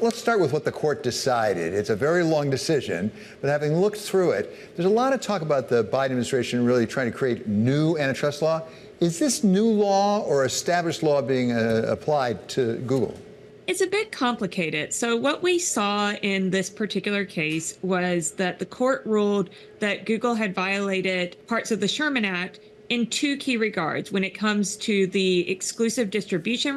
Let's start with what the court decided. It's a very long decision, but having looked through it, there's a lot of talk about the Biden administration really trying to create new antitrust law. Is this new law or established law being applied to Google? It's a bit complicated. So what we saw in this particular case was that the court ruled that Google had violated parts of the Sherman Act in two key regards when it comes to the exclusive distribution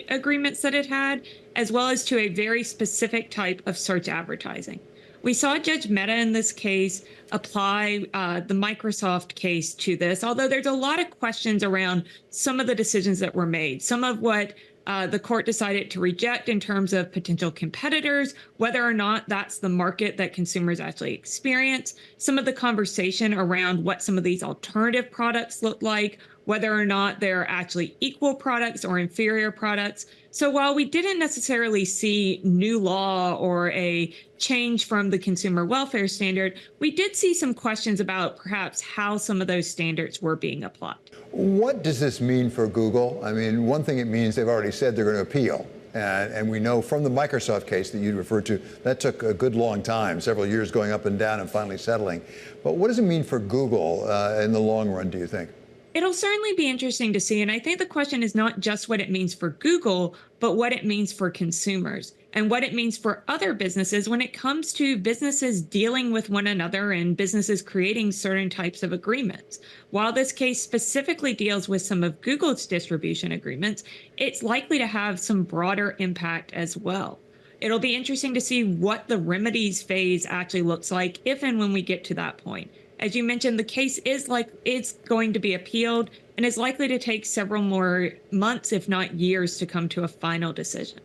agreements that it had, as well as to a very specific type of search advertising. We saw Judge Mehta in this case apply the Microsoft case to this, although there's a lot of questions around some of the decisions that were made, some of what the court decided to reject in terms of potential competitors, whether or not that's the market that consumers actually experience, some of the conversation around what some of these alternative products look like, whether or not they're actually equal products or inferior products. So while we didn't necessarily see new law or a change from the consumer welfare standard, we did see some questions about perhaps how some of those standards were being applied. What does this mean for Google? I mean, one thing it means, they've already said they're going to appeal. And we know from the Microsoft case that you referred to, that took a good long time, several years going up and down and finally settling. But what does it mean for Google in the long run, do you think? It'll certainly be interesting to see. And I think the question is not just what it means for Google, but what it means for consumers and what it means for other businesses when it comes to businesses dealing with one another and businesses creating certain types of agreements. While this case specifically deals with some of Google's distribution agreements, it's likely to have some broader impact as well. It'll be interesting to see what the remedies phase actually looks like if and when we get to that point. As you mentioned, the case is it's going to be appealed and is likely to take several more months, if not years, to come to a final decision.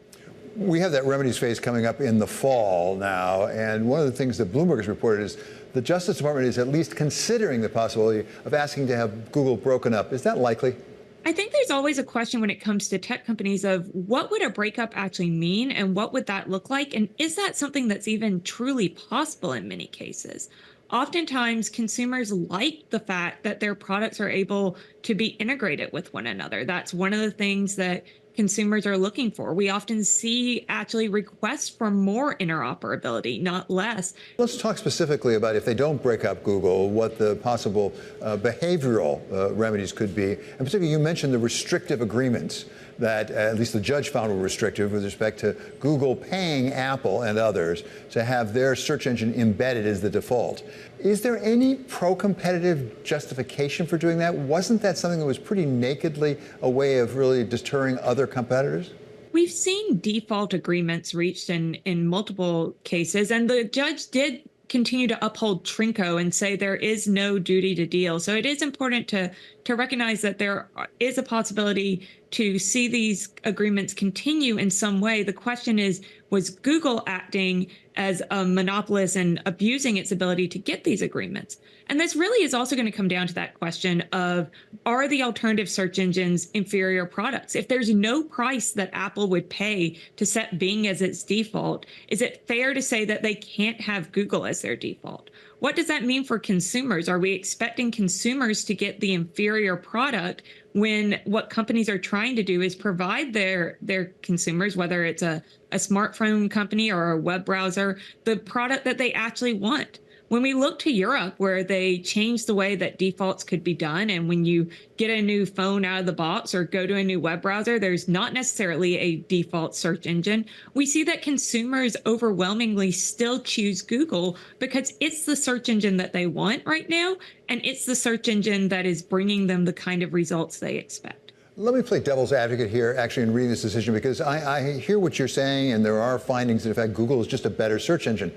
We have that remedies phase coming up in the fall now, and one of the things that Bloomberg has reported is the Justice Department is at least considering the possibility of asking to have Google broken up. Is that likely? I think there's always a question when it comes to tech companies of what would a breakup actually mean and what would that look like? And is that something that's even truly possible in many cases? Oftentimes, consumers like the fact that their products are able to be integrated with one another. That's one of the things that consumers are looking for. We often see actually requests for more interoperability, not less. Let's talk specifically about if they don't break up Google, what the possible behavioral remedies could be. And particularly, you mentioned the restrictive agreements that at least the judge found were restrictive with respect to Google paying Apple and others to have their search engine embedded as the default. Is there any pro-competitive justification for doing that? Wasn't that something that was pretty nakedly a way of really deterring other competitors? We've seen default agreements reached in multiple cases, and the judge did continue to uphold Trinco and say there is no duty to deal. So it is important to recognize that there is a possibility to see these agreements continue in some way. The question is, was Google acting as a monopolist and abusing its ability to get these agreements? And this really is also going to come down to that question of, are the alternative search engines inferior products? If there's no price that Apple would pay to set Bing as its default, is it fair to say that they can't have Google as their default? What does that mean for consumers? Are we expecting consumers to get the inferior product when what companies are trying to do is provide their consumers, whether it's a smartphone company or a web browser, the product that they actually want? When we look to Europe, where they changed the way that defaults could be done, and when you get a new phone out of the box or go to a new web browser, there's not necessarily a default search engine. We see that consumers overwhelmingly still choose Google because it's the search engine that they want right now, and it's the search engine that is bringing them the kind of results they expect. Let me play devil's advocate here, actually, in reading this decision, because I hear what you're saying, and there are findings that, in fact, Google is just a better search engine.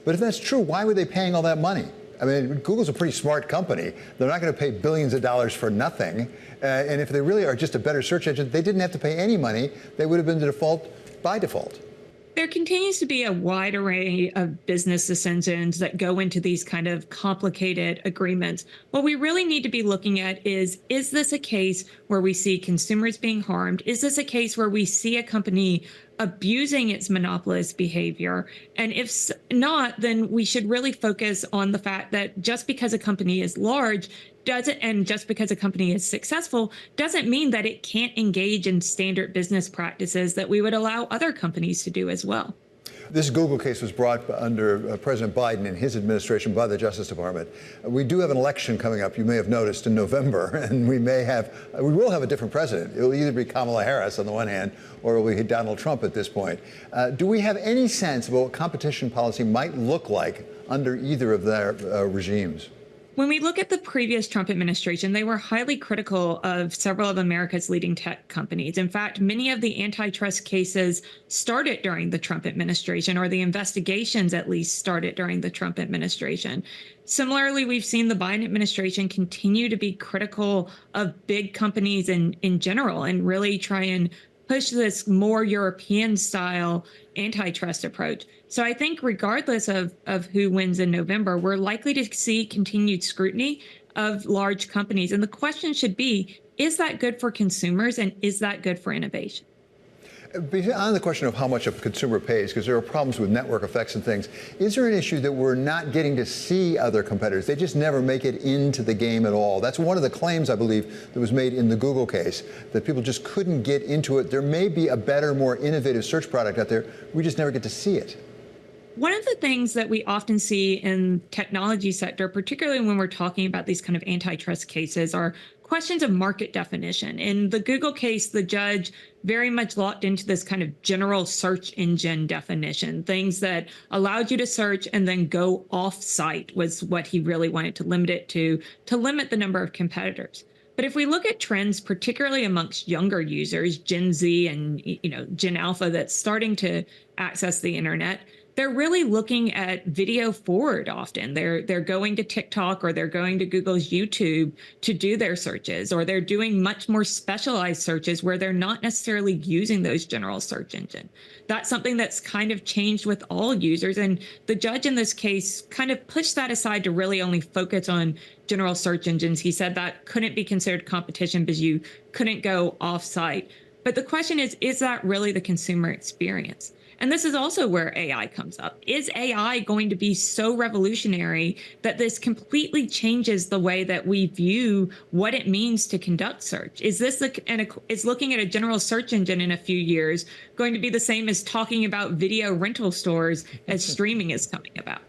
But if that's true, why were they paying all that money? I mean, Google's a pretty smart company. They're not going to pay billions of dollars for nothing. And if they really are just a better search engine, they didn't have to pay any money. They would have been the default by default. There continues to be a wide array of business decisions that go into these kind of complicated agreements. What we really need to be looking at is this a case where we see consumers being harmed? Is this a case where we see a company abusing its monopolist behavior? And if not, then we should really focus on the fact that just because a company is large and just because a company is successful doesn't mean that it can't engage in standard business practices that we would allow other companies to do as well. This Google case was brought under President Biden and his administration by the Justice Department. We do have an election coming up, you may have noticed, in November, and we will have a different president. It will either be Kamala Harris on the one hand, or it will be Donald Trump at this point. Do we have any sense of what competition policy might look like under either of their regimes? When we look at the previous Trump administration, they were highly critical of several of America's leading tech companies. In fact, many of the antitrust cases started during the Trump administration, or the investigations at least started during the Trump administration. Similarly, we've seen the Biden administration continue to be critical of big companies in general and really try and push this more European style antitrust approach. So I think regardless of who wins in November, we're likely to see continued scrutiny of large companies. And the question should be, is that good for consumers and is that good for innovation? Beyond the question of how much a consumer pays, because there are problems with network effects and things, is there an issue that we're not getting to see other competitors? They just never make it into the game at all. That's one of the claims, I believe, that was made in the Google case, that people just couldn't get into it. There may be a better, more innovative search product out there. We just never get to see it. One of the things that we often see in technology sector, particularly when we're talking about these kind of antitrust cases, are questions of market definition. In the Google case, the judge very much locked into this kind of general search engine definition, things that allowed you to search and then go off-site was what he really wanted to limit it to limit the number of competitors. But if we look at trends, particularly amongst younger users, Gen Z and Gen Alpha that's starting to access the internet, they're really looking at video forward often. They're going to TikTok or they're going to Google's YouTube to do their searches, or they're doing much more specialized searches where they're not necessarily using those general search engine. That's something that's kind of changed with all users. And the judge in this case kind of pushed that aside to really only focus on general search engines. He said that couldn't be considered competition because you couldn't go off-site. But the question is that really the consumer experience? And this is also where AI comes up. Is AI going to be so revolutionary that this completely changes the way that we view what it means to conduct search? Is looking at a general search engine in a few years going to be the same as talking about video rental stores as streaming is coming about?